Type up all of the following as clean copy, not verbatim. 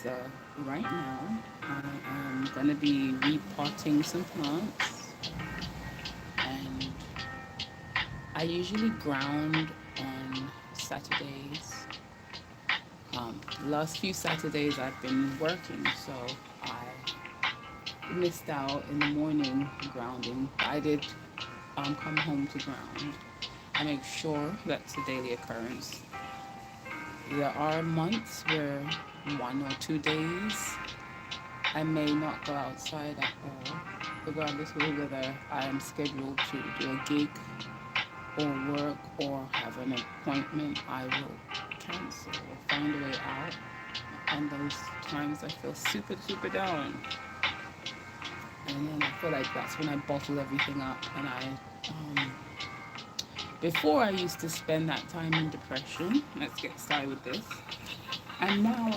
So right now I am gonna be repotting some plants, and I usually ground on Saturdays. The last few Saturdays I've been working, so I missed out in the morning grounding. I did come home to ground. I make sure that's a daily occurrence. There are months where 1 or 2 days I may not go outside at all, regardless of whether I am scheduled to do a gig or work or have an appointment. I will cancel or find a way out. And those times I feel super, super down. And then I feel like that's when I bottle everything up. And before I used to spend that time in depression. Let's get started with this. And now,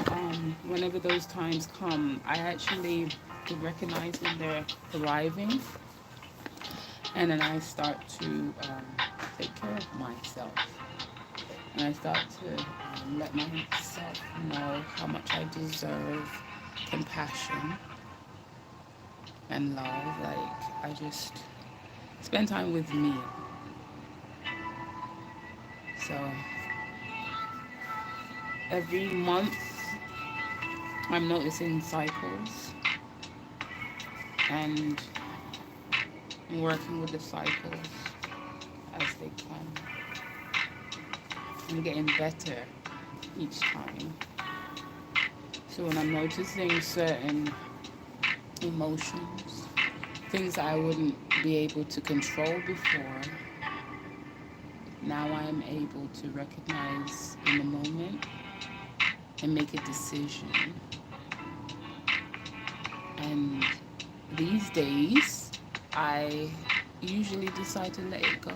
whenever those times come, I actually recognize when they're arriving, and then I start to take care of myself, and I start to let myself know how much I deserve compassion and love. Like, I just spend time with me. So every month, I'm noticing cycles, and working with the cycles as they come and getting better each time. So when I'm noticing certain emotions, things I wouldn't be able to control before, now I am able to recognize in the moment and make a decision. And these days, I usually decide to let it go.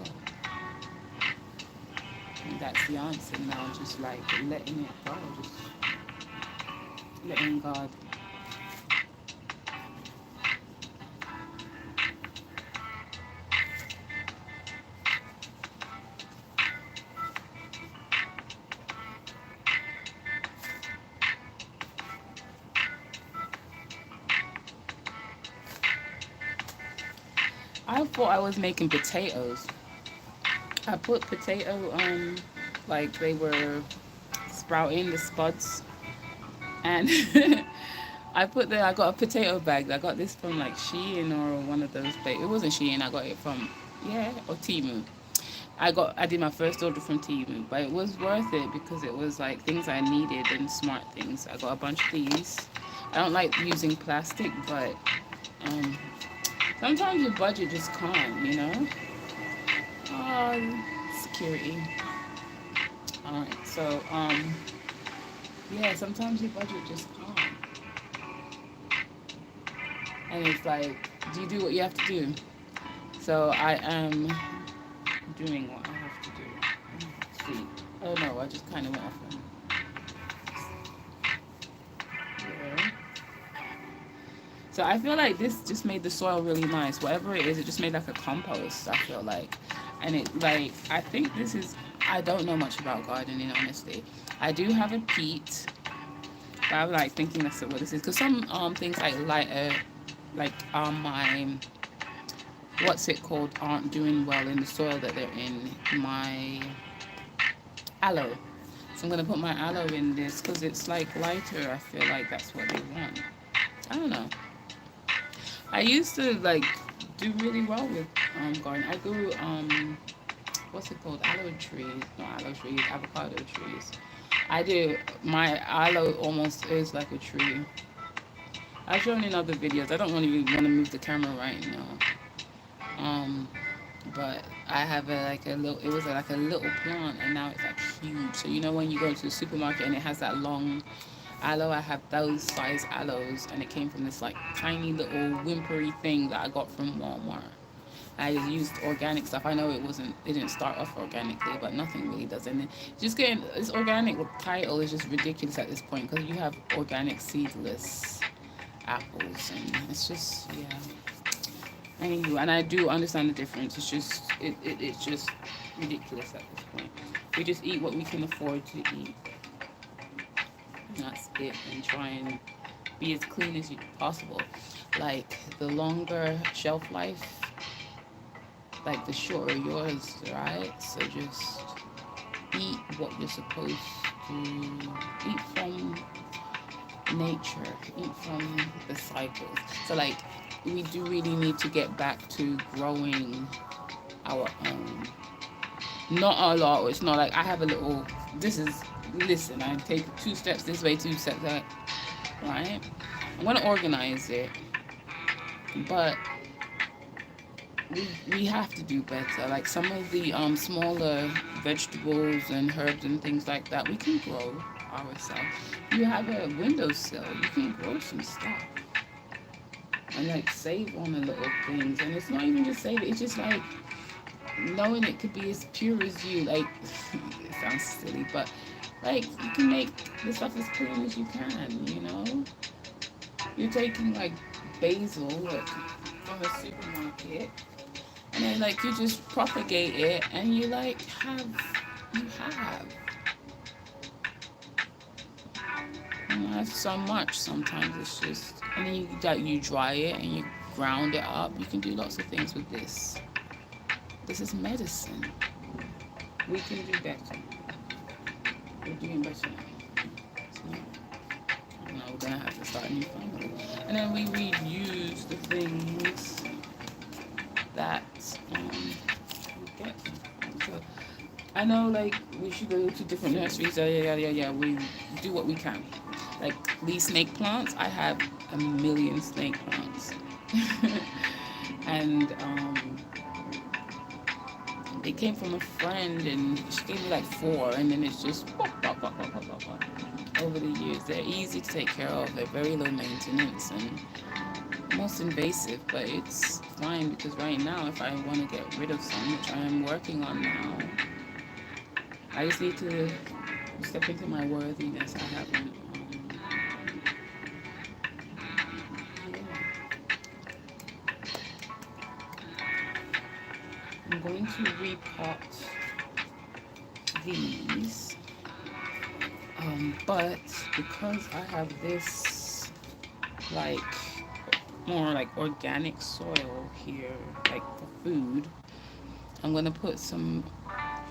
And that's the answer now, just like letting it go, just letting God. I thought I was making potatoes. I put potato like they were sprouting the spuds, and I got a potato bag. I got this from like Shein or one of those places. It wasn't Shein. I got it from, yeah, or Temu. I did my first order from Temu, but it was worth it because it was like things I needed and smart things. I got a bunch of these. I don't like using plastic, but um, sometimes your budget just can't, you know. Security. All right, so yeah, sometimes your budget just can't, and it's like, do you do what you have to do? So I am doing what I have to do. See, oh no, I just kind of went off on there. So I feel like this just made the soil really nice. Whatever it is, it just made like a compost. I feel like, and it like I think this is. I don't know much about gardening, honestly. I do have a peat, but I'm like thinking that's what this is because some things like my what's it called aren't doing well in the soil that they're in. My aloe. So I'm gonna put my aloe in this because it's like lighter. I feel like that's what they want. I don't know. I used to like do really well with gardening. I grew what's it called? Aloe trees. Not aloe trees, avocado trees. I do my aloe almost is like a tree. I've shown in other videos. I don't really want to move the camera right now. But I have like a little. It was like a little plant, and now it's like huge. So you know when you go to the supermarket and it has that long aloe, I have those size aloes, and it came from this like tiny little whimpery thing that I got from Walmart. I just used organic stuff. I know it didn't start off organically, but nothing really does. And just getting this organic title is just ridiculous at this point because you have organic seedless apples, and it's just, yeah. Anywho, and I do understand the difference. It's just ridiculous at this point. We just eat what we can afford to eat. That's it. And try and be as clean as possible. Like the longer shelf life, like the shorter yours, right? So just eat what you're supposed to eat from nature, eat from the cycles. So like we do really need to get back to growing our own. Not a lot. It's not like I have a little. This is listen. I take 2 steps this way, 2 steps that. Right. I'm gonna organize it, but we have to do better. Like some of the smaller vegetables and herbs and things like that, we can grow ourselves. You have a windowsill, you can grow some stuff and like save on the little things. And it's not even just save it; it's just like knowing it could be as pure as you. Like it sounds silly, but like you can make the stuff as clean as you can. You know, you're taking like basil like, from a supermarket, and then like you just propagate it, and you have so much. Sometimes it's just, and then you dry it and you ground it up. You can do lots of things with this. This is medicine. We can do better. We're doing better now. So, now we're gonna have to start a new family, and then we reuse the things that we get. So I know, like, we should go to different nurseries. Yeah. We do what we can. Like these snake plants, I have a million snake plants, and they came from a friend, and she gave me like 4, and then it's just over the years. They're easy to take care of. They're very low maintenance and most invasive, but it's fine because right now, if I want to get rid of some, which I am working on now, I just need to step into my worthiness. I haven't. Yeah. I'm going to repot these, but because I have this, like, more like organic soil here, like for food, I'm gonna put some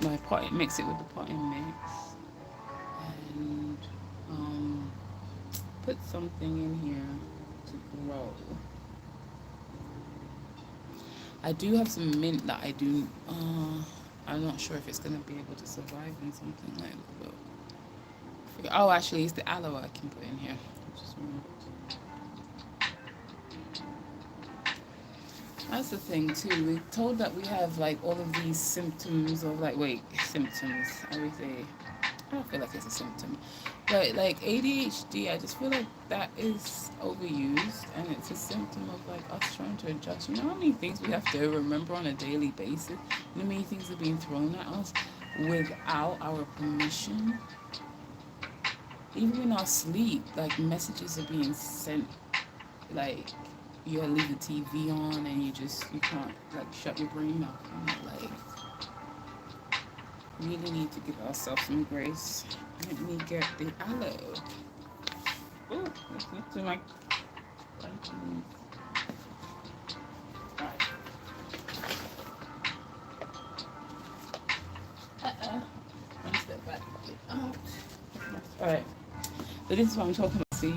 my pot, mix it with the potting mix, and put something in here to grow. I do have some mint that I do. I'm not sure if it's gonna be able to survive in something like that. But oh, actually, it's the aloe I can put in here. Just that's the thing too. We're told that we have like all of these symptoms of like symptoms. I would say I don't feel like it's a symptom, but like ADHD, I just feel like that is overused, and it's a symptom of like us trying to adjust. You know how many things we have to remember on a daily basis? You know how many things are being thrown at us without our permission? Even in our sleep, like messages are being sent, like you leave the TV on and you can't like shut your brain off. Like we really need to give ourselves some grace. Let me get the aloe. Oh, that's not too much. Alright. One step back. Alright. So this is what I'm talking about. See,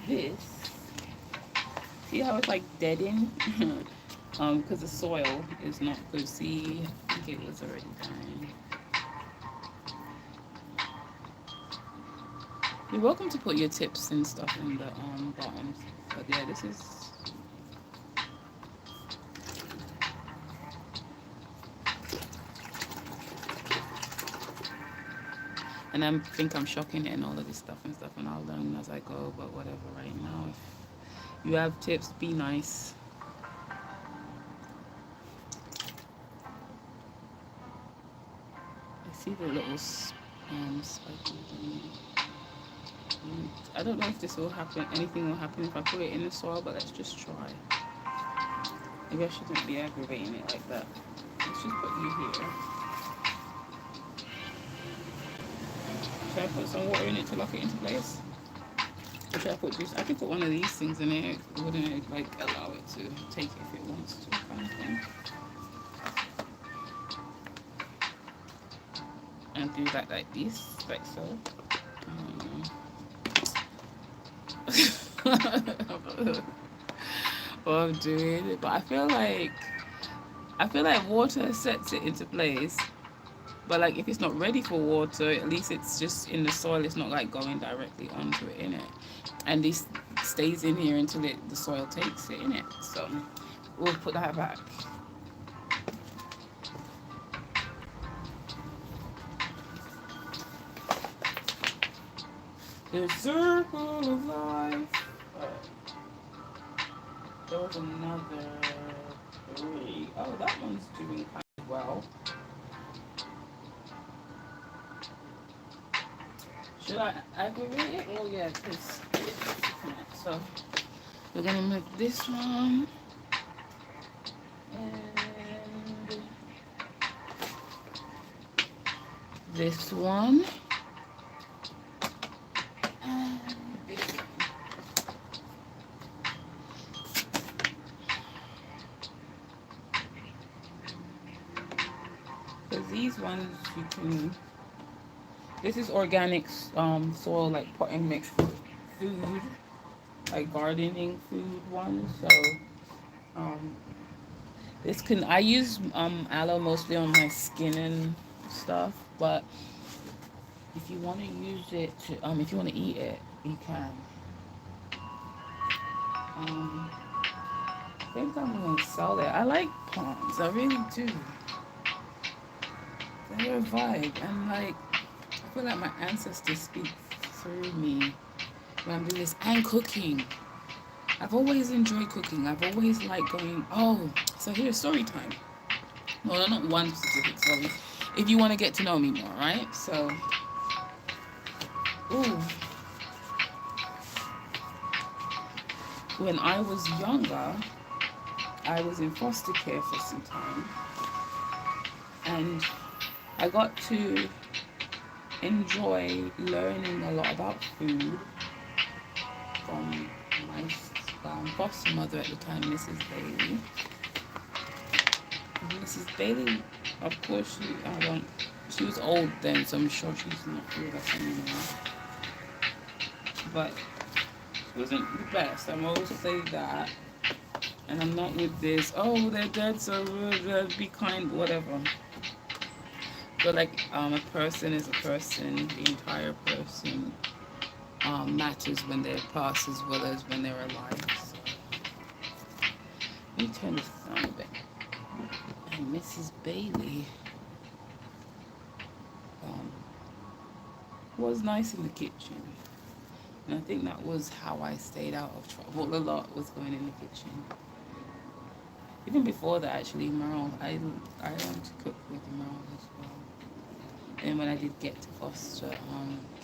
this. See how it's like dead in? Because the soil is not good. See, I think it was already dying. You're welcome to put your tips and stuff in the bottoms. But yeah, this is. And I think I'm shocking it and all of this stuff, and I'll learn as I go. But whatever. Right now, if you have tips, be nice. I see the little spiky thing. I don't know if this will happen. Anything will happen if I put it in the soil, but let's just try. Maybe I shouldn't be aggravating it like that. Let's just put you here. Should I put some water in it to lock it into place? Or should I put just, I could put one of these things in it. Wouldn't it like allow it to take it if it wants to kind of thing? And do that like this, like so. What I'm doing, but I feel like water sets it into place. But like if it's not ready for water, at least it's just in the soil. It's not like going directly onto it in it, and this stays in here until the soil takes it in it. So we'll put that back. The circle of life. There was another three. Oh, that one's doing kind of well. Should I aggravate it? Oh yeah, this. So we're gonna make this one and this one and this one. Because these ones you can. This is organic soil, like potting mixed food, like gardening food ones. So um, this can I use aloe mostly on my skin and stuff, but if you want to use it to if you want to eat it, you can. I think I'm gonna sell it. I like palms, I really do. They're a vibe, and like I feel like my ancestors speak through me when I'm doing this and cooking. I've always enjoyed cooking. I've always liked going. Oh, so here's story time. No, not one specific story. If you want to get to know me more, right? So, ooh, when I was younger, I was in foster care for some time, and I got to enjoy learning a lot about food from my foster mother at the time, Mrs. Bailey. Mrs. Bailey, of course, she was old then, so I'm sure she's not with us anymore. But she wasn't the best. I'm always say that. And I'm not with this, oh, they're dead, so be kind, whatever. But like, a person is a person, the entire person matters when they're passed as well as when they're alive. So, let me turn this down a bit. And Mrs. Bailey um, was nice in the kitchen. And I think that was how I stayed out of trouble a lot, was going in the kitchen. Even before that, actually, Merle, I learned to cook with Merle as well. And when I did get to foster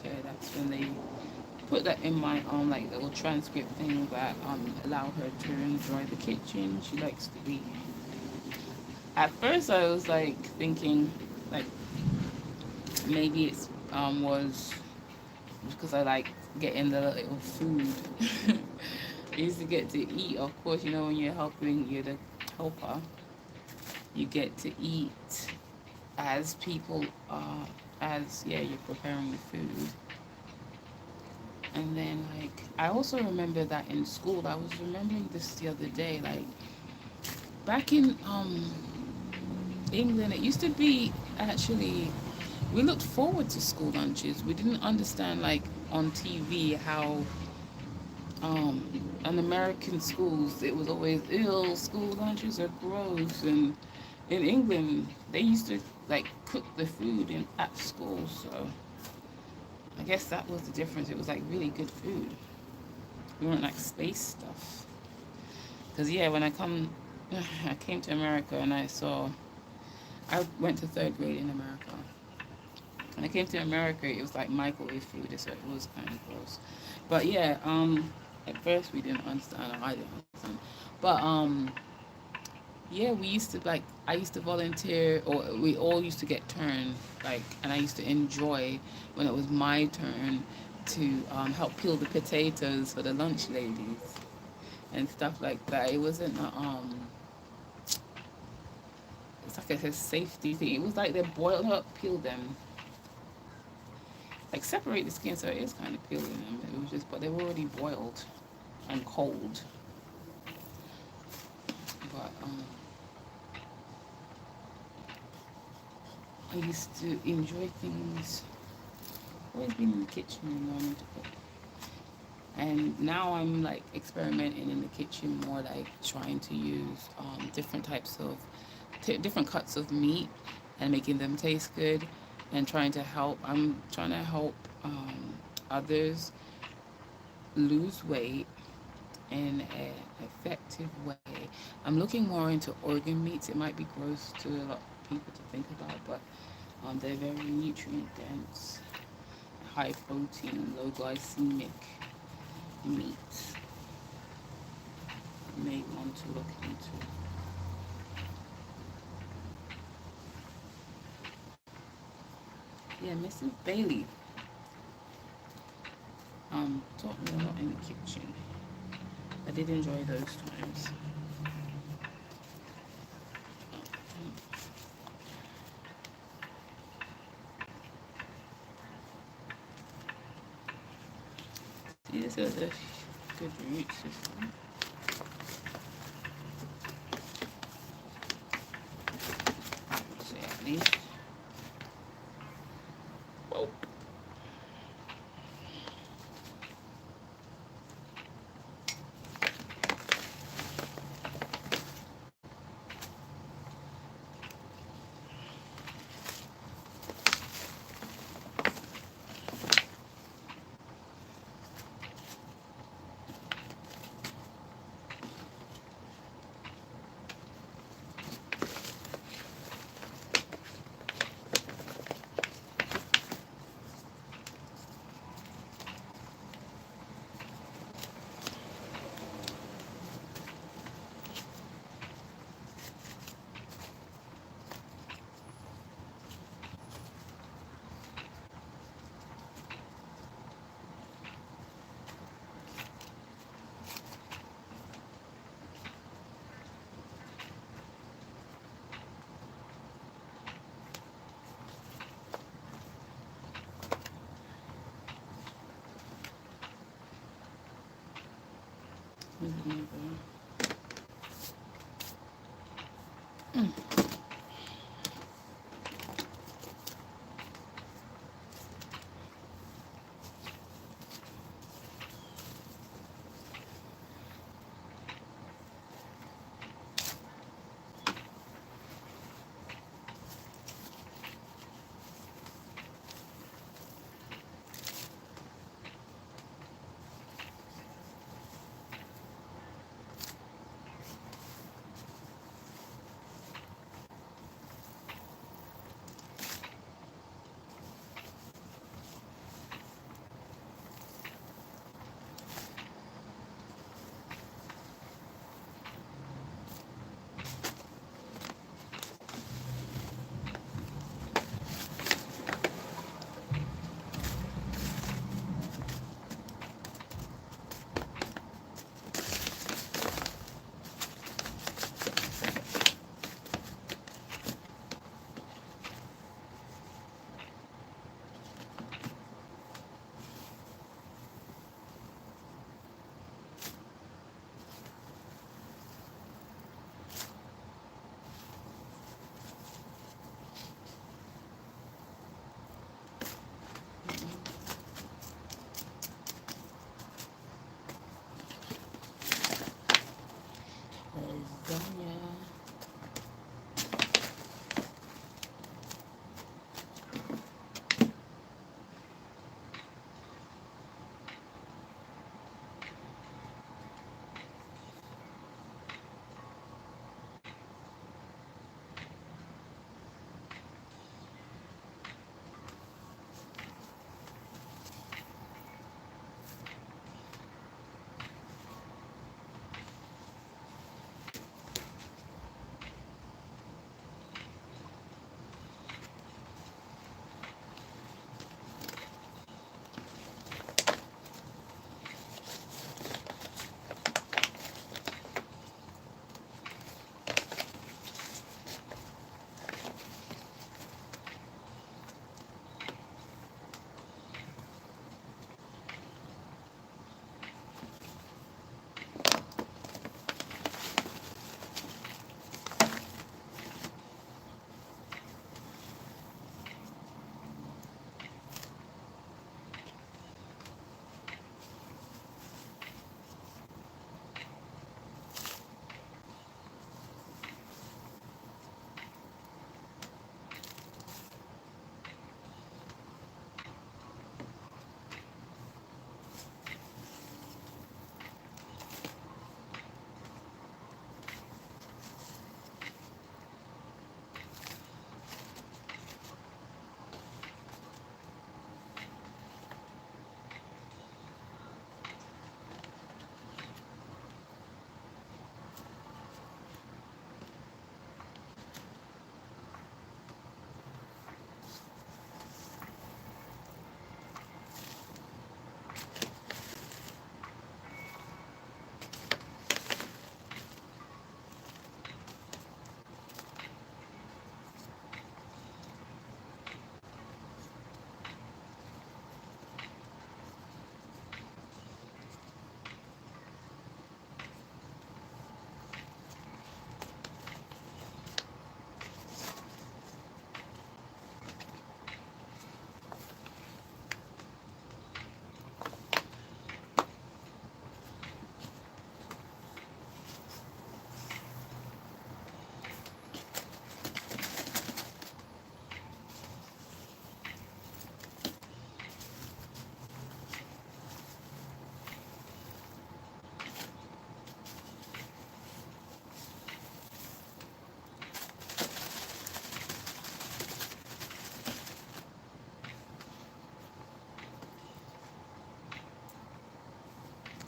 care, that's when they put that in my like little transcript thing that allow her to enjoy the kitchen. She likes to eat. At first, I was like thinking, like maybe it's was because I like getting the little food. I used to get to eat. Of course, you know when you're helping, you're the helper. You get to eat as people as you're preparing the food. And then like I also remember that in school, I was remembering this the other day, like back in England, it used to be actually we looked forward to school lunches. We didn't understand like on TV how in American schools it was always ill, school lunches are gross, and in England they used to like cook the food in at school. So I guess that was the difference. It was like really good food. We weren't like space stuff. Cause yeah, when I came to America and I went to third grade in America. When I came to America, it was like microwave food, so it was kind of gross. But yeah, at first we didn't understand. I didn't understand. But Yeah, we used to like. I used to volunteer, or we all used to get turn. Like, and I used to enjoy when it was my turn to help peel the potatoes for the lunch ladies and stuff like that. It wasn't it's like a safety thing. It was like they boiled up, peel them, like separate the skin, so it is kind of peeling them. It was just, but they were already boiled and cold. But I used to enjoy things. Always been in the kitchen and learning to cook. And now I'm like experimenting in the kitchen more, like trying to use different types of different cuts of meat and making them taste good, and trying to help. I'm trying to help others lose weight in an effective way. I'm looking more into organ meats. It might be gross to a lot of people to think about, but they're very nutrient dense, high protein, low glycemic meats. You may want to look into. Yeah, Mrs. Bailey taught me a lot in the kitchen. I did enjoy those times. See, this is a good root system. So at least. Whoa.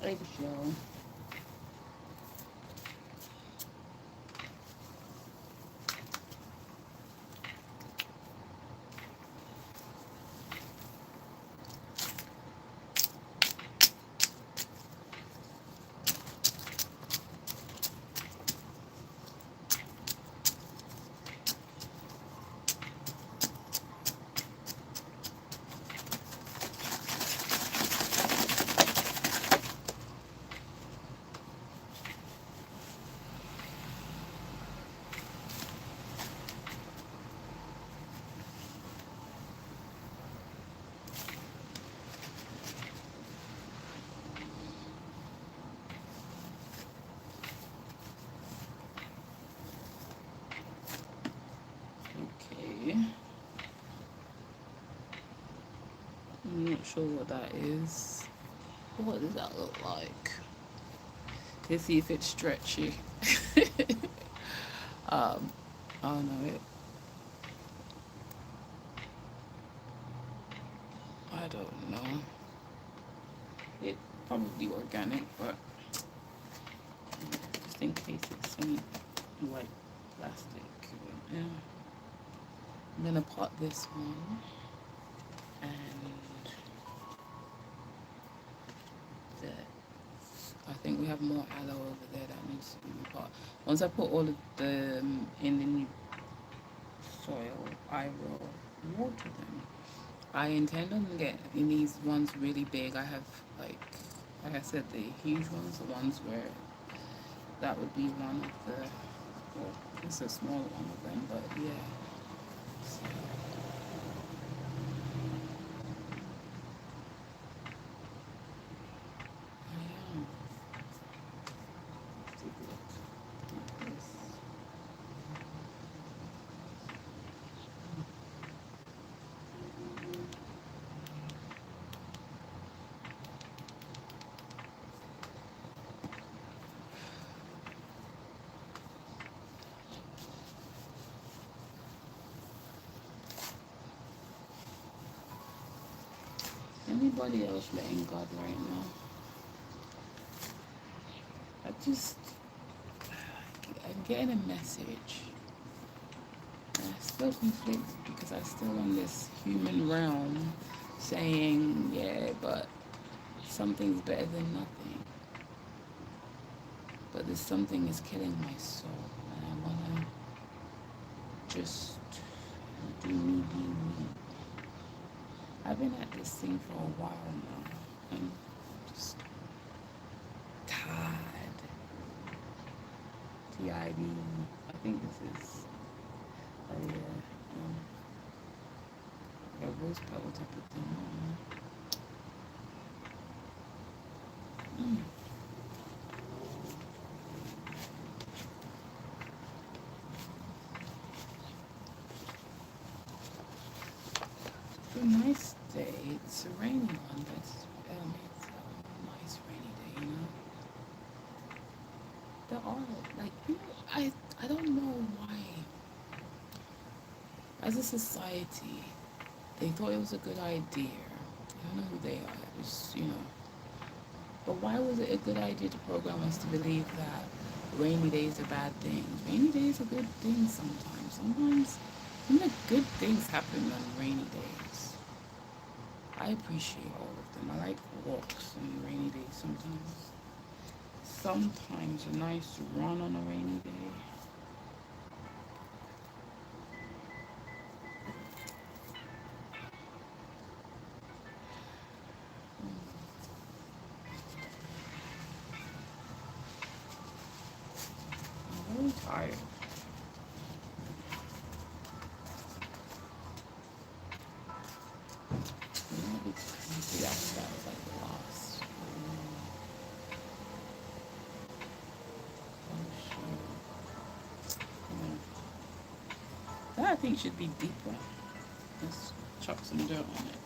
Eggshell. Okay. I'm not sure what that is. What does that look like? Let's see if it's stretchy. um, oh no, I don't know. It probably organic, but just in case it's some like plastic. Yeah. I'm gonna pot this one, and the, I think we have more aloe over there that needs to be pot. Once I put all of them in the new soil, I will water them. I intend on getting these ones really big. I have like I said, the huge ones, the ones where that would be one of the. Well, it's a small one of them, but yeah. So, yeah. Take a look at this. Anybody else letting God right now? I just, I'm getting a message. And I still conflict because I still on this human realm saying, yeah, but something's better than nothing. But this something is killing my soul. And I want to just do me, be me. I've been at this thing for a while now. I'm just tired. TID. I think this is a rose petal type of thing. Mm. It's a nice day. It's a rainy one, but it's a nice rainy day, you know. There are like I don't know why. As a society, they thought it was a good idea. I don't know who they are. It was, But why was it a good idea to program us to believe that rainy days are bad things? Rainy days are good things sometimes. Sometimes good things happen on rainy days. I appreciate all of them. I like walks on rainy days sometimes. Sometimes a nice run on a rainy day. I'm really tired. That was like the last. That I think should be deeper. Let's chuck some dirt on it.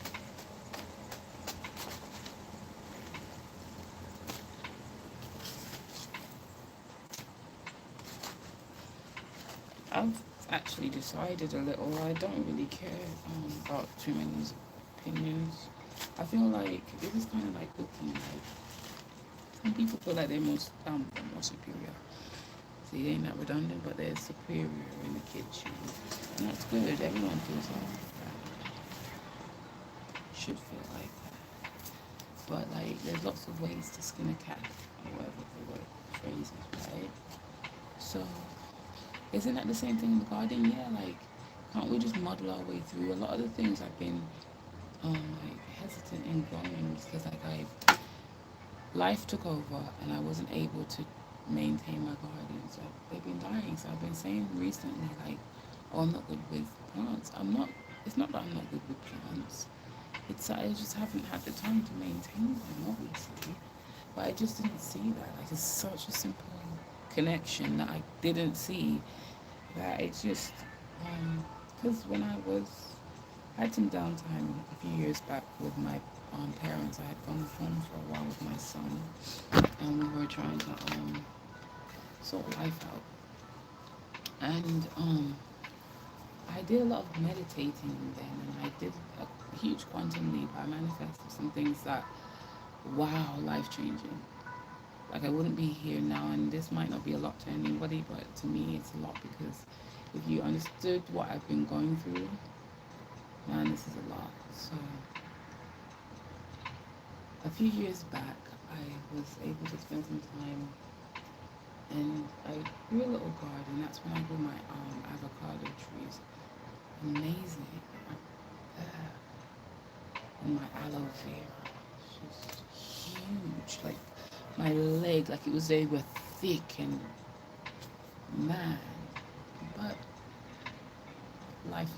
I've actually decided a little. I don't really care about too many opinions. I feel like this is kind of like cooking. Like Some people feel like they're more superior. See, they ain't that redundant, but they're superior in the kitchen. And that's good. Everyone feels like that. Should feel like that. But like, there's lots of ways to skin a cat, or whatever the word phrase is, right? So, isn't that the same thing in the garden? Yeah, like, can't we just muddle our way through? A lot of the things I've been like hesitant in growing because like I life took over and I wasn't able to maintain my garden. So they've been dying. So I've been saying recently like, oh, I'm not good with plants. I'm not. It's not that I'm not good with plants. It's that I just haven't had the time to maintain them, obviously. But I just didn't see that. Like it's such a simple connection that I didn't see. That it's just because when I had some downtime a few years back with my parents. I had gone home for a while with my son, and we were trying to sort life out. And I did a lot of meditating then, and I did a huge quantum leap. I manifested some things that, wow, life changing. Like I wouldn't be here now, and this might not be a lot to anybody, but to me, it's a lot because if you understood what I've been going through, man, this is a lot. So a few years back, I was able to spend some time and I grew a little garden. That's when I grew my avocado trees. Amazing. And my aloe vera. It's just huge. Like my leg, like it was they were thick and man. But life.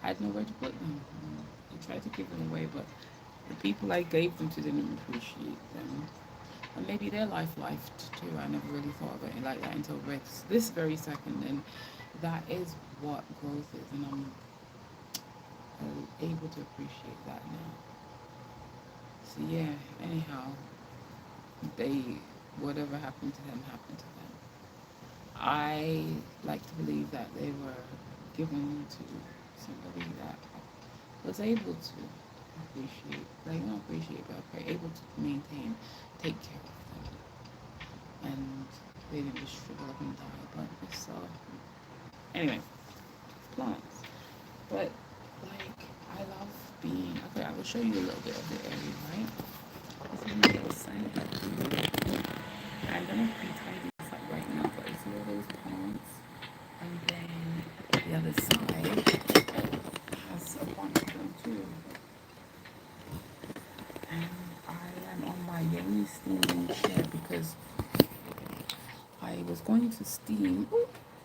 I had nowhere to put them. I tried to give them away, but the people I gave them to didn't appreciate them. And maybe their life too. I never really thought of it like that until this very second. And that is what growth is. And I'm able to appreciate that now. So yeah, anyhow, they, whatever happened to them, happened to them. I like to believe that they were given to somebody that was able to appreciate, like not appreciate, but able to maintain, take care of them. And they didn't just shrivel up and die. But it's anyway, plants. But like I love being okay. I will show you a little bit of the area, right? This is my little sanctuary. I'm gonna be tidying this up right now, but you see all those plants, and then the other side has a bunch of them too. And I am on my yummy steaming chair because I was going to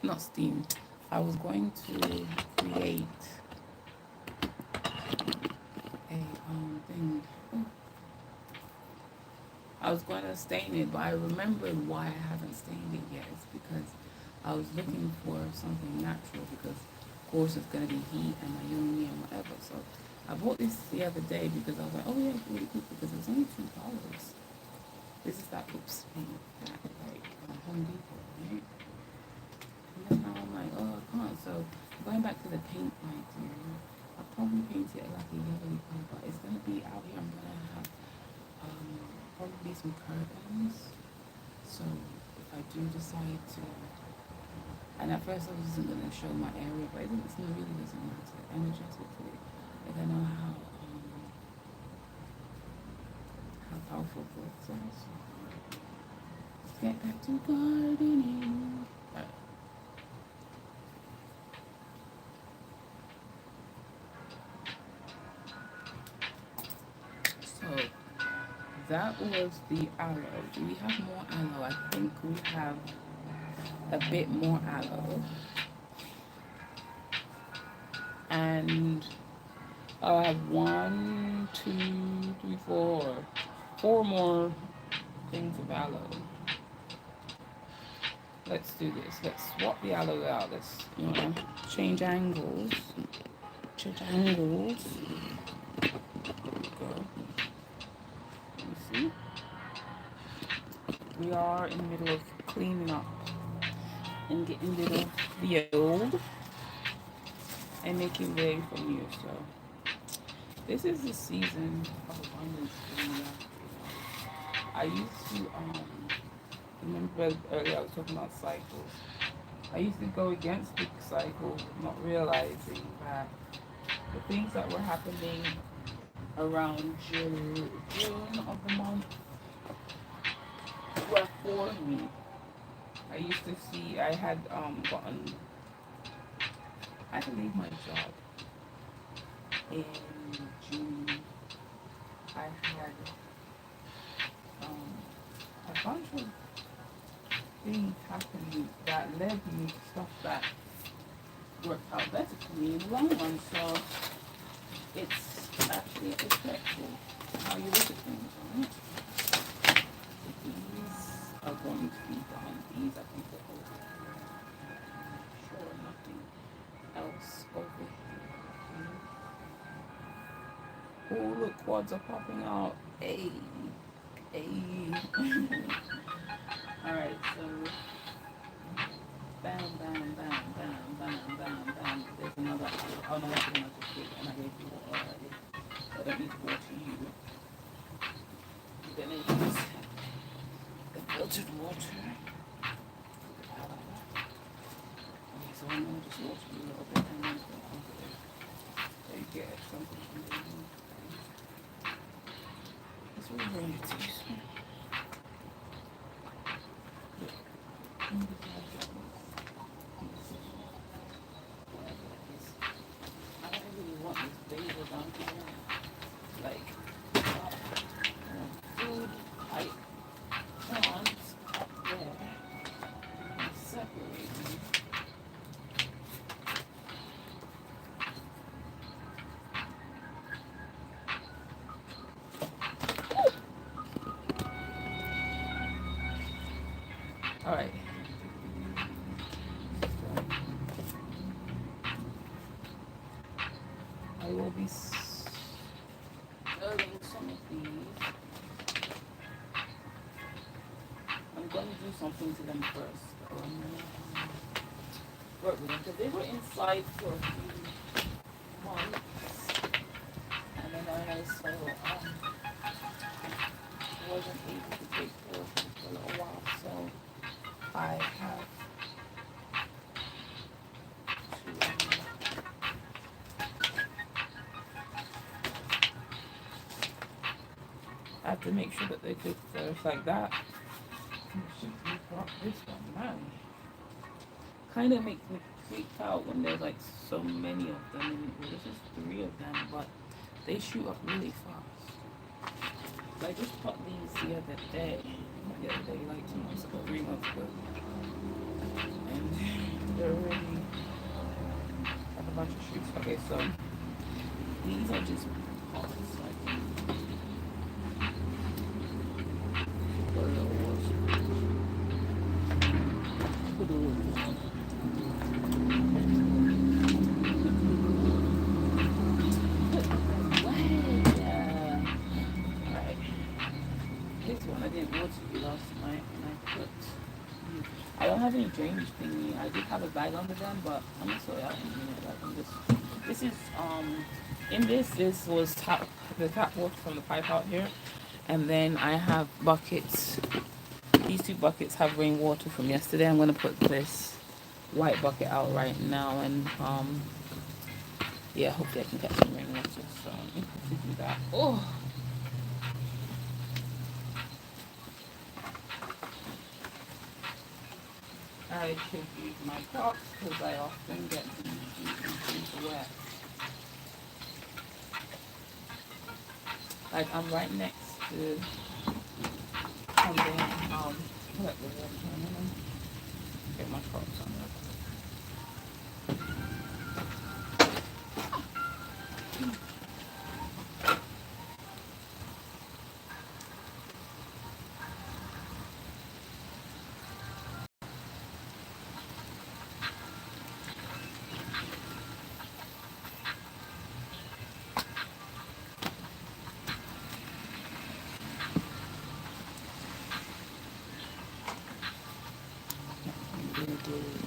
not steam. I was going to create a thing. I was going to stain it, but I remembered why I haven't stained it yet. It's because I was looking for something natural because, of course, it's going to be heat and my uni and whatever. So I bought this the other day because I was like, oh yeah, it's really good because it was only $2. This is that oops paint at like Home Depot, right? And then now I'm like, oh, I can't. So going back to the paint idea, I'll probably paint it like a yellowy color, but it's going to be out here. I'm going to have probably some curtains. So if I do decide to, and at first I wasn't going to show my area, but it really doesn't matter energetically. Like I know how powerful thoughts are. So let's get back to gardening. So that was the aloe. Do we have more aloe? I think we have a bit more aloe. And I have one, two, three, four more things of aloe. Let's do this. Let's swap the aloe out. Let's, change angles. Change angles. There we go. You see? We are in the middle of cleaning up and getting rid of the old and making way for new. So this is the season of abundance for me. I used to remember earlier I was talking about cycles. I used to go against the cycle, not realizing that the things that were happening around June of the month were for me. I used to see I had I had to leave my job in June. I had um, a bunch of things happening that led me to stuff that worked out better for me in the long run. So it's actually respectful how you look at things, right? These are going to be done. These I think are over. Sure, nothing else over here. Oh, look, quads are popping out. Hey, hey. Alright, so bam, bam, bam, bam, bam, bam, bam. There's another. Oh no, that's another stick, and I gave you water already. So I don't need to water you. Then it is the filtered water. Okay, so I'm gonna just water you a little bit and then go over there. So you get something from the It's really very tasty. I don't really want this basil down here. Like, food I want up there and separate them. Alright. So I will be serving some of these. I'm going to do something to them first. So I'm going to work with them because they were inside for a few months. And then I also wasn't able to take care of them for a little while. So I have I have to make sure that they cook first like that. This one, man, kind of makes me freak out when there's like so many of them. And well, this is three of them, but they shoot up really fast. I just bought these the other day. Not the other day, like 2 months ago, 3 months ago, and they're already have a bunch of shoots. Okay, so these are just pots. Like, put a little water. Put a little water. This one I didn't water you last night, and I put. I don't have any drainage thingy. I did have a bag under them, but I'm gonna sort it out in a minute. Like I'm just. This is in this. This was the tap water from the pipe out here, and then I have buckets. These two buckets have rainwater from yesterday. I'm gonna put this white bucket out right now, and yeah, hopefully I can catch some rainwater. So I'm going to do that. Oh. I should use my crocs because I often get these wet. Like I'm right next to something, collect the water and then get my crocs on there.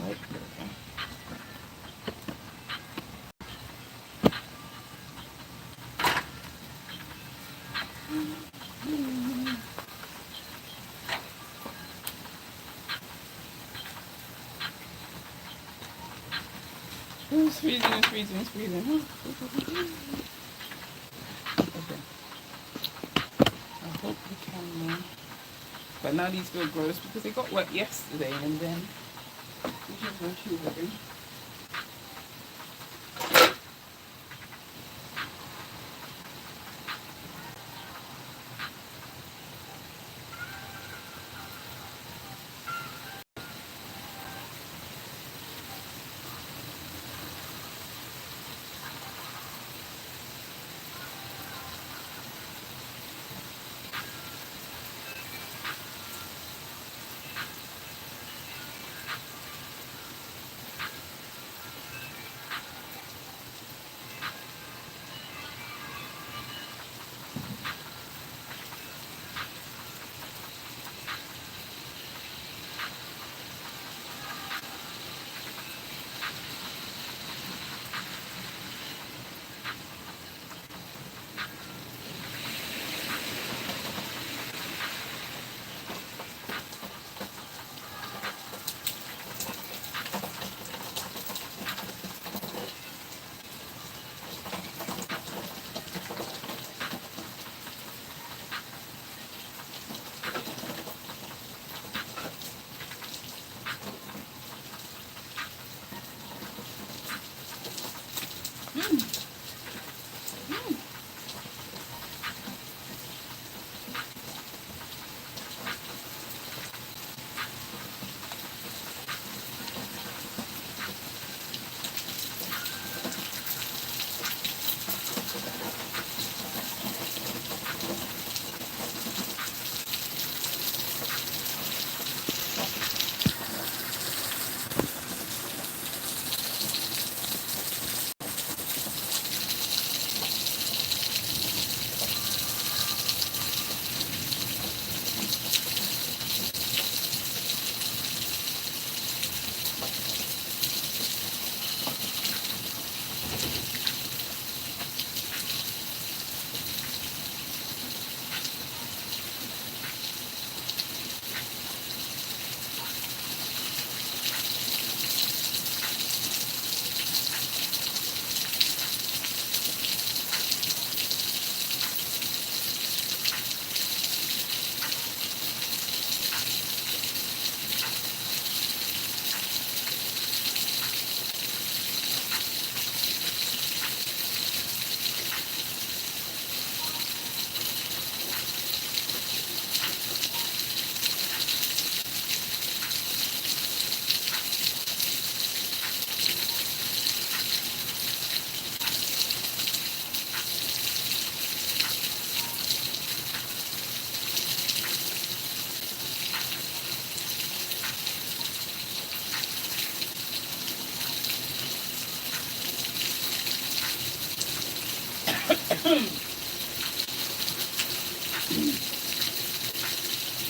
Right It's freezing, it's freezing, it's freezing. Okay. I hope the camera. But now these feel gross because they got wet yesterday and then we just no shoes ready.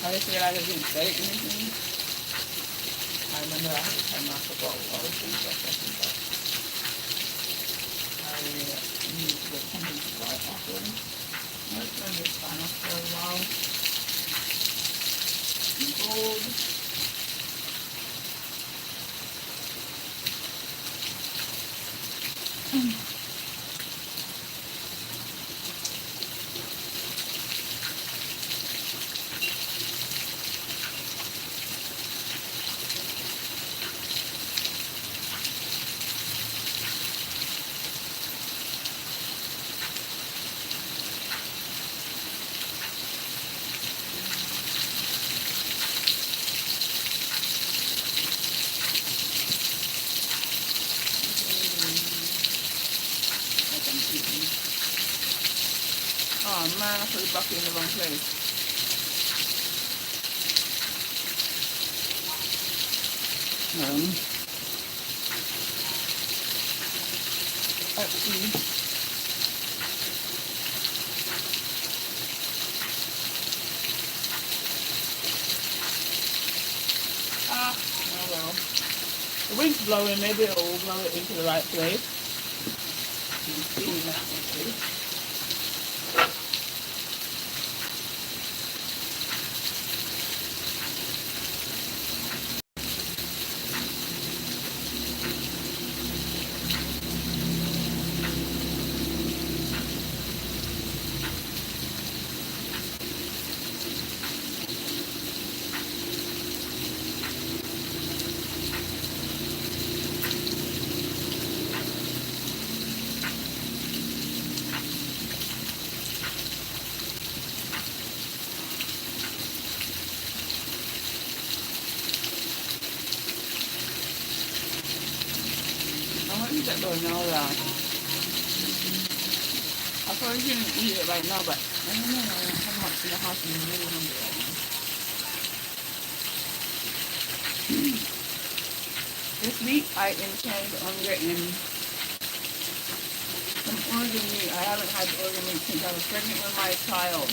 I just realized I didn't say anything. I remember I had to turn my football while I was doing stuff. I need to get something to dry off of. Let's turn this fan off for a while. Gold. Oh man, I put the bucket in the wrong place. Actually, oh well. The wind's blowing, maybe it will blow it into the right place. You can see that one. that granola. I probably shouldn't eat it right now, but I don't know. I don't have much in the house and I'm really hungry right now. This week I intend on getting some organ meat. I haven't had organ meat since I was pregnant with my child.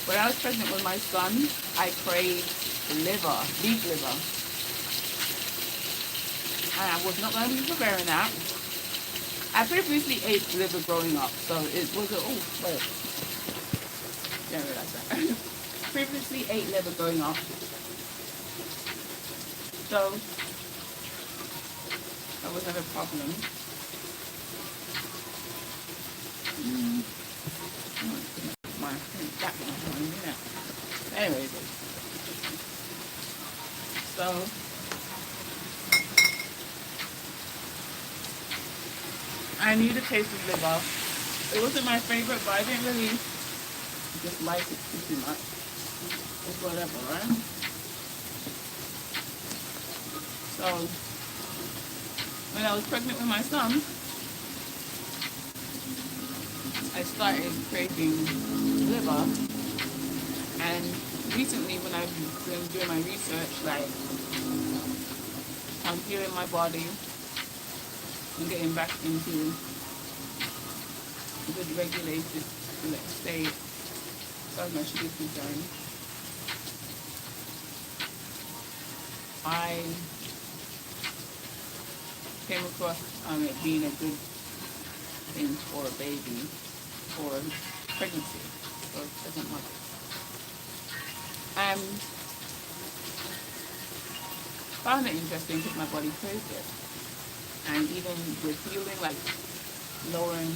When I was pregnant with my son, I craved liver, beef liver. And I was not going to be preparing that. I previously ate liver growing up, so it was a, oh, wait. Didn't realize that. Previously ate liver growing up. So, that was not a problem. Anyways, so I knew the taste of liver. It wasn't my favorite, but I didn't really dislike it too much. It's whatever, right? So when I was pregnant with my son, I started craving liver, and recently when I've been doing my research, like I'm healing my body and getting back into a good regulated state, so my sugar concerned, I came across it being a good thing for a baby, for pregnancy, for pregnant mother. Found it interesting because my body craved it. And even with healing, like lowering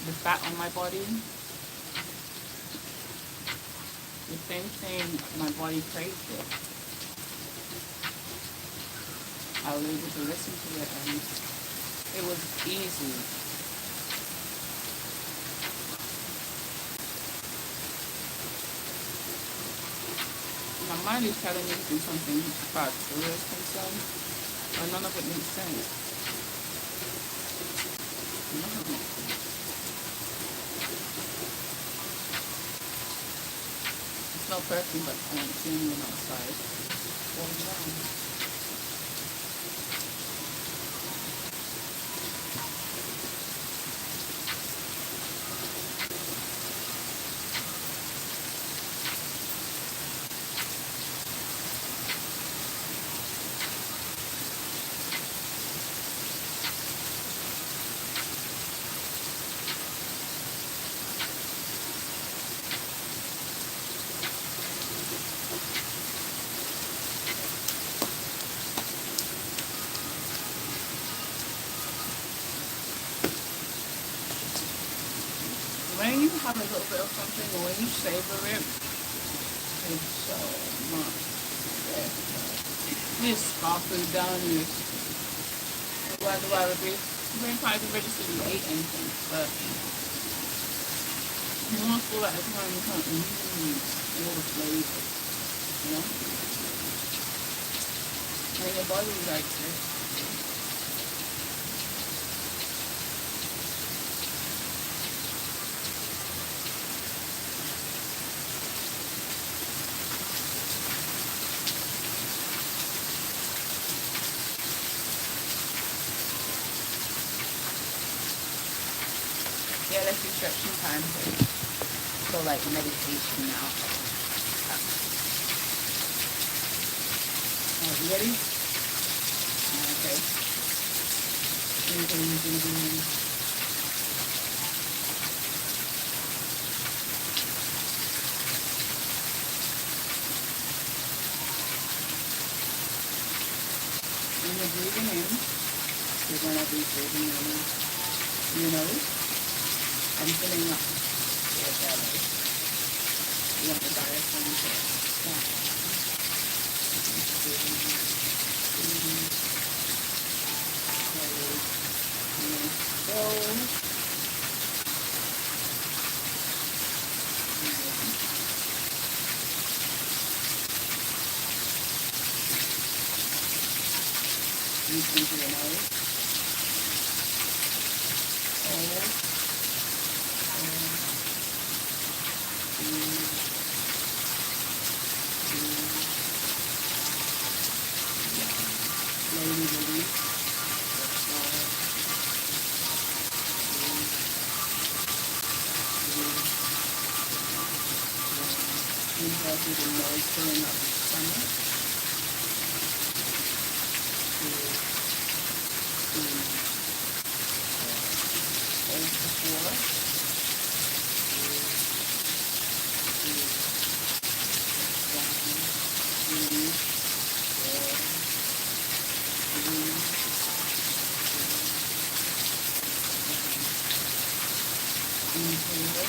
the fat on my body, the same thing, my body craved it. I was able to listen to it and it was easy. My mind is telling me to do something about career is concerned, but none of it makes sense. None of it makes sense. It's not perfect, but I don't see anyone outside falling down. When you have a little bit of something, or when you savor it, it's so much better. This sparkling down this. Why do I repeat? Very quite register you ate anything, but you want to feel like every time you can't all the flavors, you know? And your body likes it. Yeah, let's do stretching time. So like meditation now. Alright, you ready? Okay. When you're breathing in, you're gonna be breathing in your nose. I'm filling up your belly. You want the diaphragm to stop. Breathe into the nose. Hold. Hold. Breathe. Breathe. Slowly release. Let go. Breathe. Breathe. Inhale through the nose, filling up the stomach. Two, three, four. Hold for four. Three, two, one. Release. Four, three, two, one. Inhale.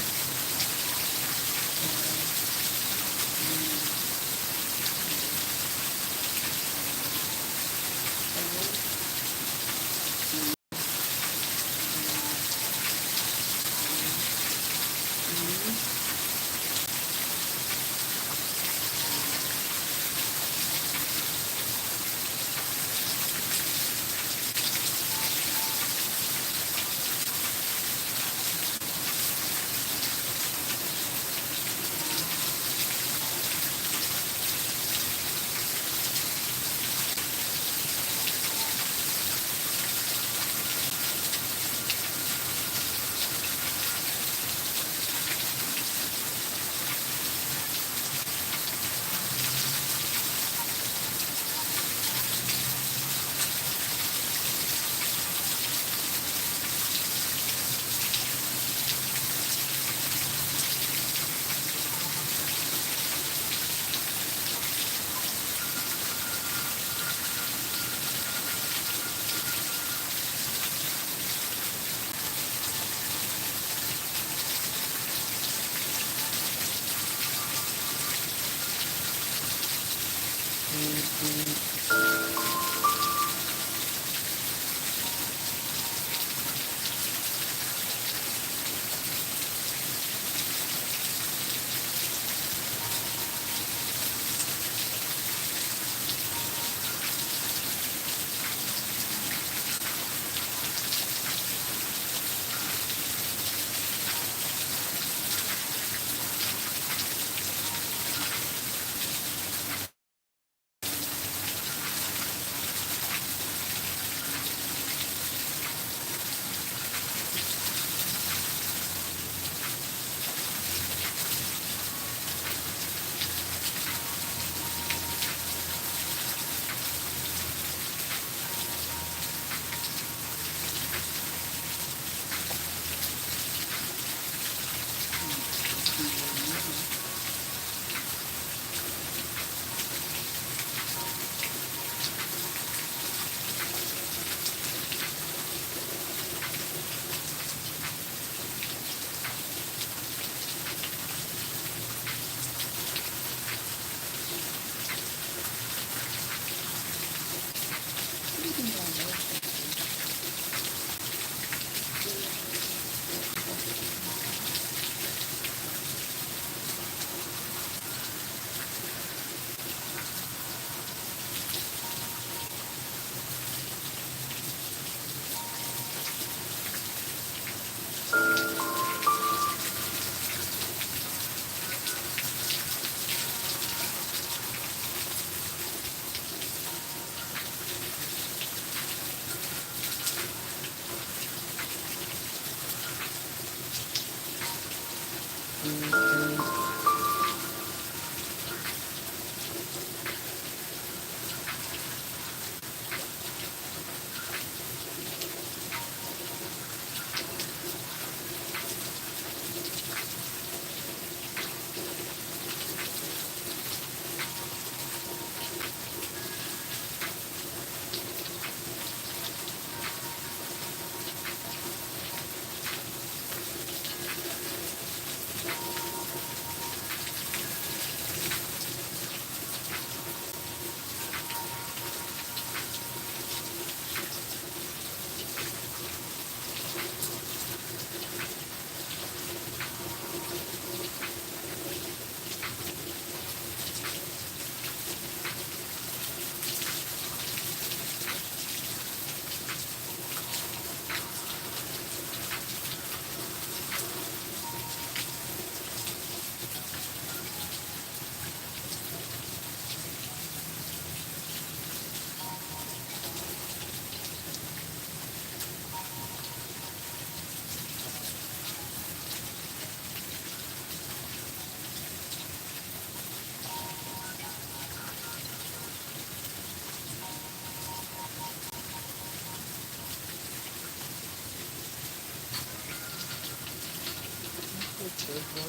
for.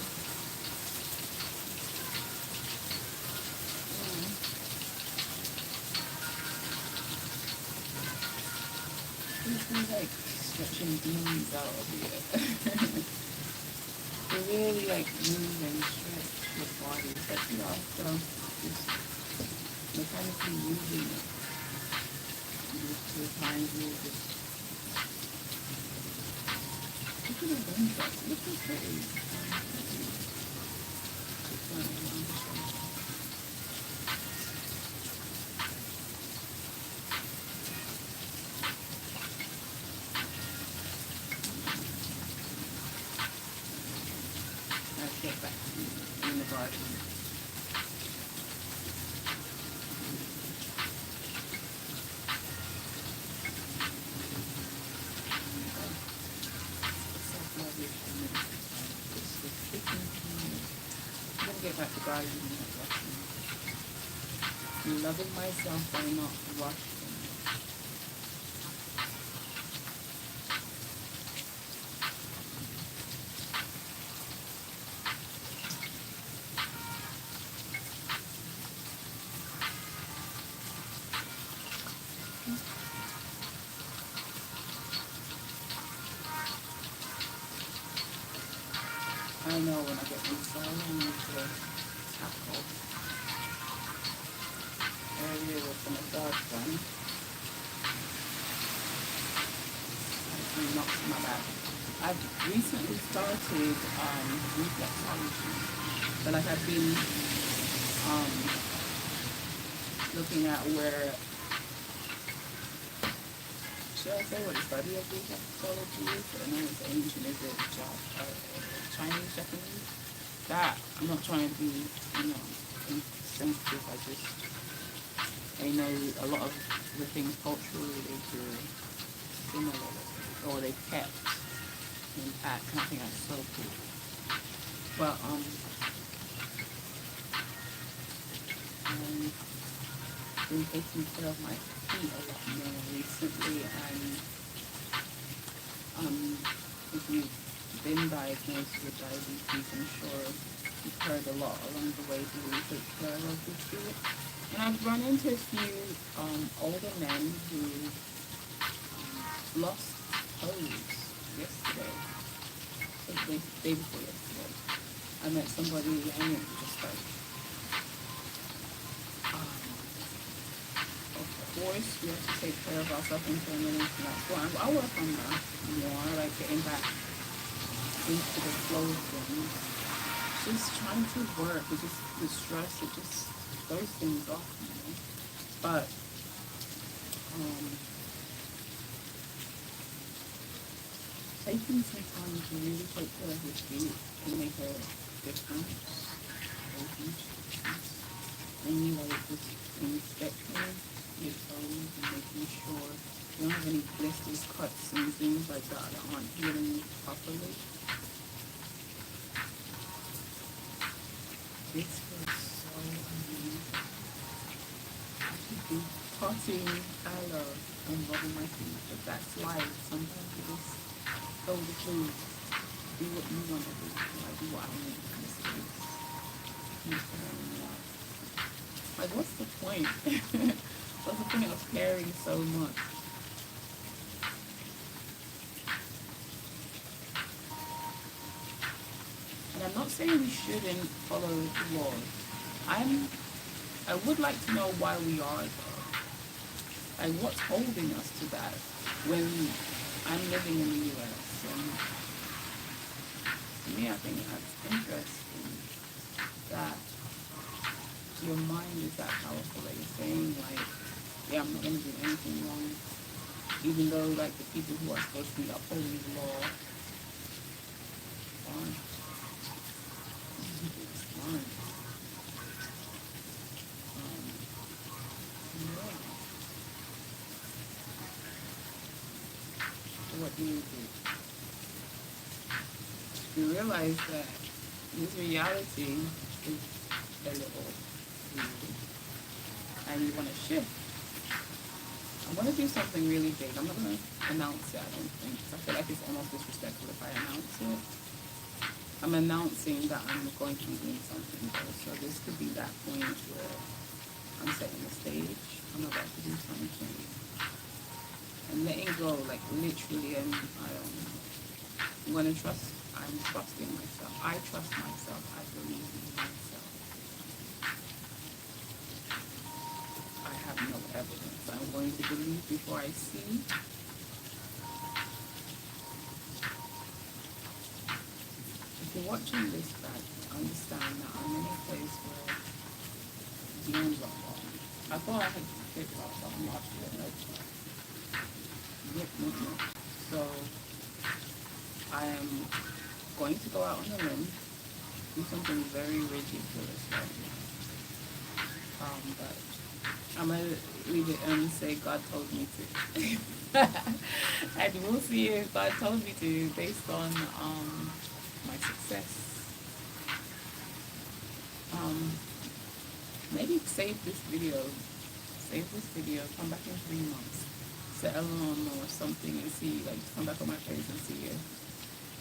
This is like stretching demons out of you. To really like move and stretch your body, especially after just mechanically using it. Most times you just look at the gunshots. Look at pretty. Let's get back in the garden. I'm gonna get back to gardening and not rushing. I'm loving myself by not rushing. I know when I get inside, I need to tackle area with my dog gun. I knocked my back. I've recently started reflexology, but like I've been um, looking at where, should I say what the study of reflexology is? I know it's ancient, is it Chinese, Japanese? That, I'm not trying to be, insensitive, I know a lot of the things culturally they do similar, or they kept intact, and I think that's so cool. But, I've been taking care of my feet a lot more recently, and if you've been diagnosed with diabetes, I'm sure you've heard a lot along the way to really take care of your feet. And I've run into a few older men who lost toes yesterday, so the day before yesterday. I met somebody and it was just like, of course, we have to take care of ourselves internally, and that's why I work on that more, like getting back into the flow of things. Just trying to work, it just, the stress, it just throws things off, But, taking some time to really take care of your feet can make a difference, a huge difference. And you like just inspecting your toes and making sure you don't have any blisters, cuts, and things like that aren't healing properly. This was so amazing. I could be potting, I love, and rubbing my feet, but that's life. Sometimes you just go to food, do what you want to do, like do what I want in this space. Like, what's the point? What's the point of caring so much? And I'm not saying we shouldn't follow the laws. I would like to know why we are though. Like, what's holding us to that when I'm living in the US? And to me, I think that's interesting that your mind is that powerful that you're saying, like, yeah, I'm not going to do anything wrong, even though, like, the people who are supposed to be upholding the law aren't. It's fine. Yeah. So what do? You realize that this reality is a little weird, and you want to shift. I want to do something really big. I'm not going to announce it, I don't think. I feel like it's almost disrespectful if I announce it. I'm announcing that I'm going to be doing something though. So this could be that point where I'm setting the stage. I'm about to do something and letting go, like literally. And I'm gonna trust. I'm trusting myself. I trust myself. I believe in myself. I have no evidence. I'm going to believe before I see. If you're watching this back, understand that I'm in a place where DMs are wrong. I thought I had figured out something last year. Nope, nope, nope. So I am going to go out on a limb, do something very ridiculous right now. But I'm gonna leave it and say God told me to. And we'll see if God told me to based on my success. Um, Maybe save this video. Save this video. Come back in 3 months. Set an alarm or something and see. Like come back on my page and see if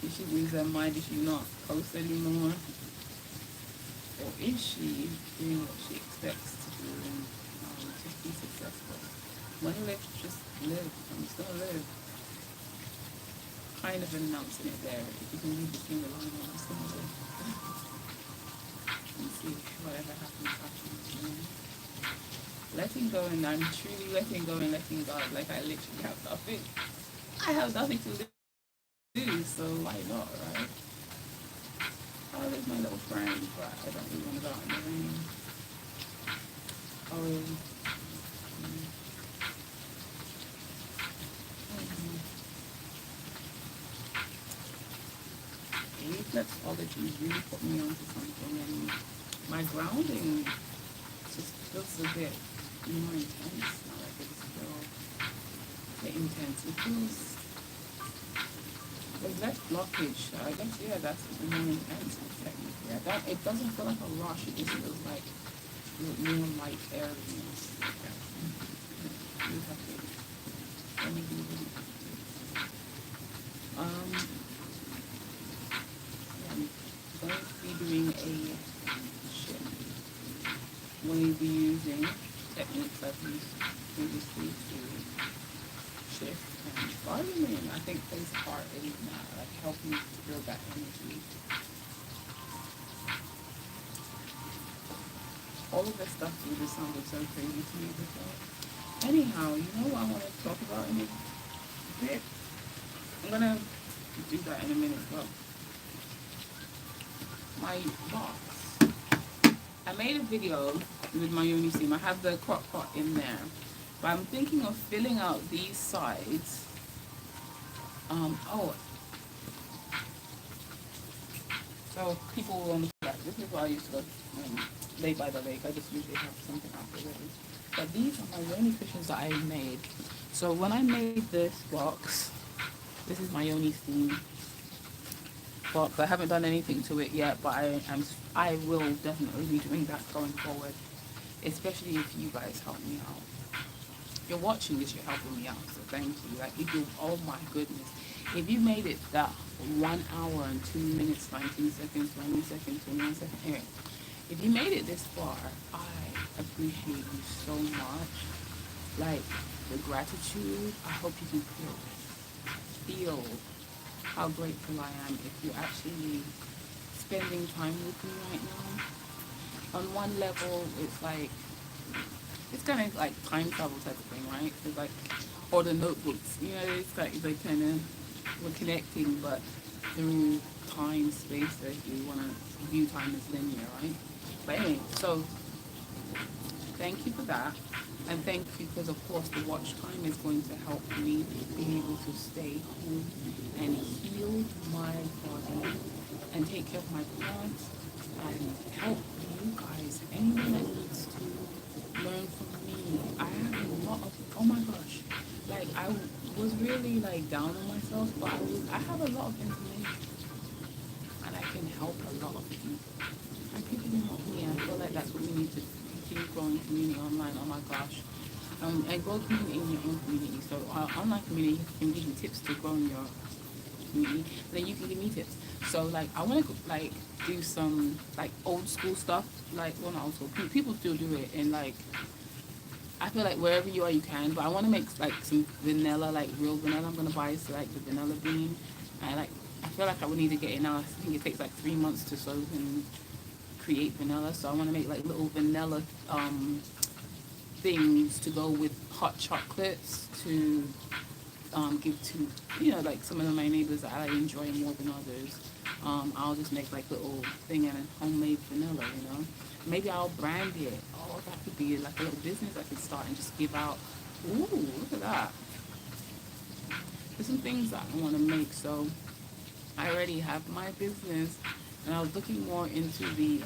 did she lose her mind? Did she not post anymore? Or is she doing what she expects to do and just be successful? When I live, just live. I'm just gonna live. Kind of announcing it there. If you can read between the lines, I'm just gonna live. And see whatever happens, happens. You know? Letting go, and I'm truly letting go and letting God. Like I literally have nothing. I have nothing to lose, so why not, right? Oh, there's my little friend, but I don't really want to go out in the rain. Oh, really? Reflexology really put me onto something, and my grounding just feels a bit more intense. Not like it's still a bit intense. It feels there's less blockage. So I guess yeah, that's more intense technically. It doesn't feel like a rush. It just feels like more light airiness. You have to let me be really yeah, I'm going to be doing a shift. I'm going to be using techniques I've used previously to shift and gardening. I think plays a part in like helping to build that energy. All of this stuff really sounded so crazy to me before. Anyhow, you know what I want to talk about in a bit? I'm gonna do that in a minute. Well, my box. I made a video with my uni steam. I have the crock pot in there, but I'm thinking of filling out these sides. Oh, so people will understand. This is why I used to go lay by the lake. I just usually have something out there ready. But these are my yoni cushions that I made. So when I made this box, this is my yoni steam box. I haven't done anything to it yet, but I will definitely be doing that going forward, especially if you guys help me out. If you're watching this, you're helping me out, so thank you. Like if you, oh my goodness, if you made it that 1 hour and 2 minutes, 19 seconds, 20 seconds, 21 seconds, anyway, if you made it this far, I appreciate you so much. Like the gratitude, I hope you can feel how grateful I am if you're actually spending time with me right now. On one level, it's like, it's kind of like time travel type of thing, right? It's like, or the notebooks, you know, it's like they kind of, we're connecting, but through time, space, that you want to view time as linear, right? But anyway, so thank you for that. And thank you because, of course, the watch time is going to help me be able to stay home and heal my body and take care of my plants and help you guys, anyone that needs to learn from me. I have a lot of, oh my gosh, like I was really like down on myself, but I have a lot of information and I can help a lot of people. And people can help me, and I feel like that's what we need to continue growing community online. Oh my gosh. And grow community in your own community. So online community can give you tips to grow in your community. Then you can give me tips. So like I want to like do some like old school stuff. Like well, not old school. People still do it, and like I feel like wherever you are, you can. But I want to make like some vanilla, like real vanilla. I'm gonna buy like the vanilla bean. I like. I feel like I would need to get it now. I think it takes like 3 months to soak and create vanilla. So I want to make like little vanilla things to go with hot chocolates to give to like some of my neighbors that I enjoy more than others. I'll just make like little thing and a homemade vanilla. Maybe I'll brand it. Oh, that could be like a little business I could start and just give out. Ooh, look at that. There's some things that I want to make. So I already have my business, and I was looking more into the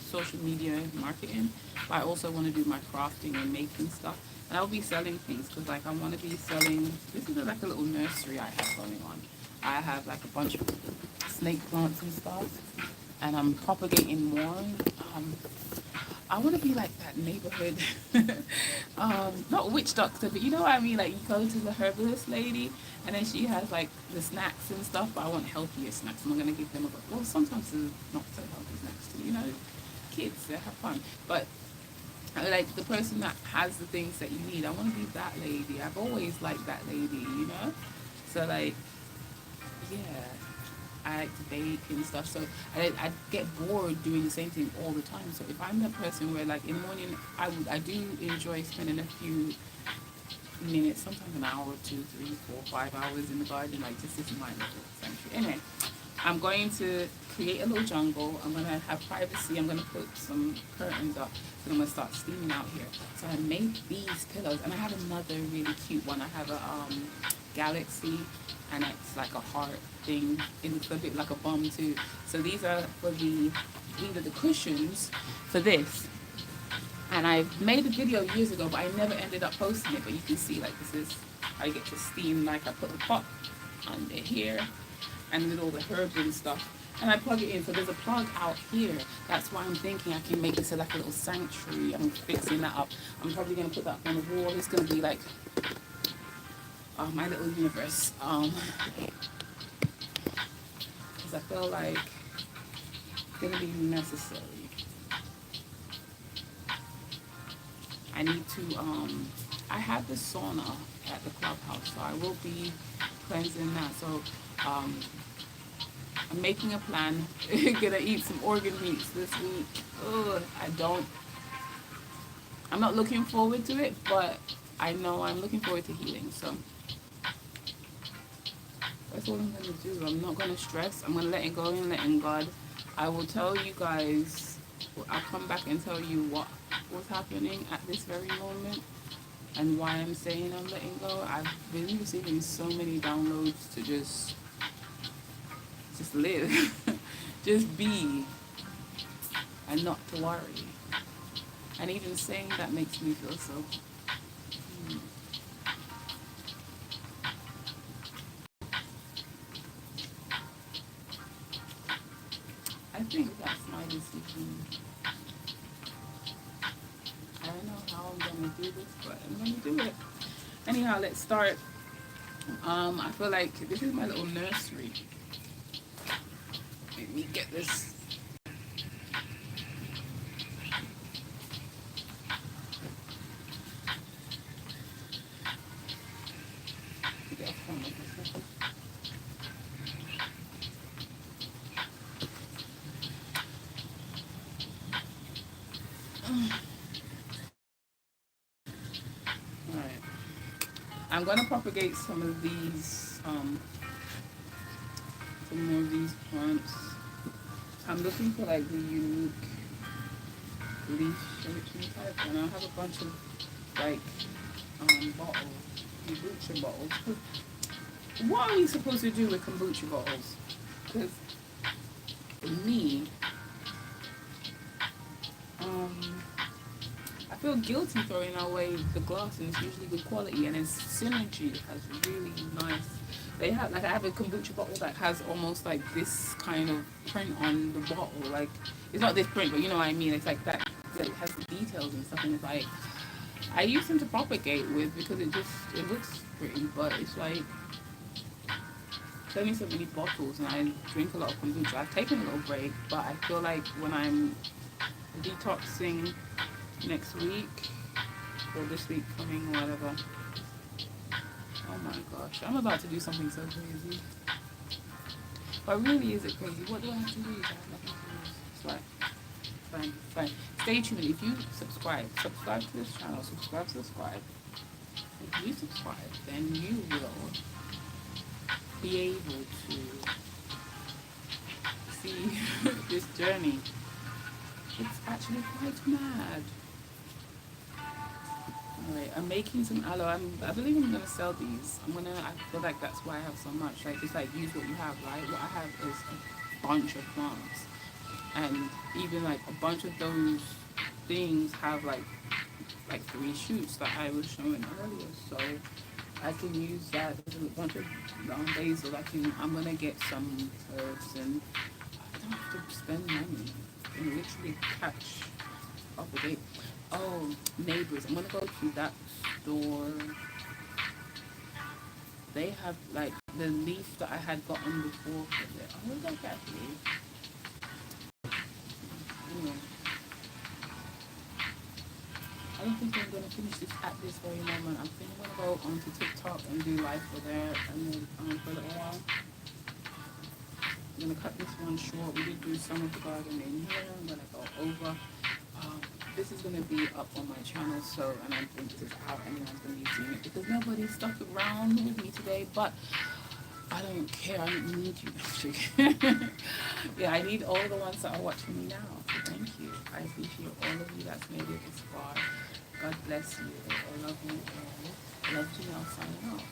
social media marketing. But I also want to do my crafting and making stuff, and I'll be selling things because like I want to be selling. This is like a little nursery I have going on. I have like a bunch of snake plants and stuff, and I'm propagating more. Um, I want to be like that neighborhood, not witch doctor, but you know what I mean? Like you go to the herbalist lady, and then she has like the snacks and stuff. But I want healthier snacks. I'm not gonna give them well. Sometimes it's not so healthy snacks too. Kids they have fun, but like the person that has the things that you need. I want to be that lady. I've always liked that lady. So like, yeah. I like to bake and stuff, so I get bored doing the same thing all the time. So if I'm the person where like in the morning I do enjoy spending a few minutes, sometimes an hour, 2, 3, 4, 5 hours in the garden, like this is my little sanctuary. Anyway, I'm going to create a little jungle. I'm gonna have privacy. I'm gonna put some curtains up, and I'm gonna start steaming out here. So I made these pillows, and I have another really cute one. I have a galaxy, and it's like a heart thing. It looks a bit like a bomb too. So these are the cushions for this. And I made a video years ago, but I never ended up posting it. But you can see like this is I get to steam. Like I put the pot under here, and with all the herbs and stuff. And I plug it in. So there's a plug out here. That's why I'm thinking I can make this like a little sanctuary. I'm fixing that up. I'm probably going to put that on the wall. It's going to be like my little universe. Because I feel like it's going to be necessary. I need to, I have the sauna at the clubhouse. So I will be cleansing that. So, I'm making a plan. Gonna eat some organ meats this week. Ugh, I'm not looking forward to it, but I know I'm looking forward to healing. So that's all I'm gonna do. I'm not gonna stress. I'm gonna let it go and let in God. I will tell you guys. I'll come back and tell you what was happening at this very moment and why I'm saying I'm letting go. I've been receiving so many downloads to just live, just be, and not to worry. And even saying that makes me feel so. Hmm. I think that's my decision. I don't know how I'm gonna do this, but I'm gonna do it. Anyhow, let's start. I feel like this is my little nursery. Let me get this. Alright. I'm gonna propagate some of these, some more of these plants. I'm looking for like the unique leaf shapes type, and I have a bunch of like bottles, kombucha bottles. What are we supposed to do with kombucha bottles? Because for me, I feel guilty throwing away the glass, and it's usually good quality, and its synergy has really nice. They have like I have a kombucha bottle that has almost like this kind of print on the bottle. Like it's not this print, but you know what I mean. It's like that. It has the details and stuff, and it's like I use them to propagate with because it looks pretty, but it's like There's only so many bottles, and I drink a lot of kombucha. I've taken a little break, but I feel like when I'm detoxing next week or this week coming, or whatever. Oh my gosh, I'm about to do something so crazy. But really, is it crazy? What do I have to lose? I have nothing to lose. It's like, fine, fine. Stay tuned. If you subscribe to this channel, subscribe. If you subscribe, then you will be able to see this journey. It's actually quite mad. Alright, I'm making some aloe. I believe I'm gonna sell these. I feel like that's why I have so much. Like, it's like use what you have, right? What I have is a bunch of plants, and even like a bunch of those things have like three shoots that I was showing earlier. So I can use that. There's a bunch of basil. I'm gonna get some herbs, and I don't have to spend money. I can literally catch up a day. Oh, neighbors. I'm gonna go to that store. They have like the leaf that I had gotten before for it. I'm gonna go get the leaf. Anyway, I don't think I'm gonna finish this at this very moment. I think I'm gonna go onto TikTok and do live for there, and then for a little while. I'm gonna cut this one short. We did do some of the gardening here. I'm gonna go over. Um, this is gonna be up on my channel, so, and I think this is how anyone's gonna be seeing it because nobody stuck around with me today. But I don't care. I don't need you. Yeah, I need all the ones that are watching me now. So thank you. I appreciate all of you that's made it this far. God bless you. I love you all. Love Janelle signing off.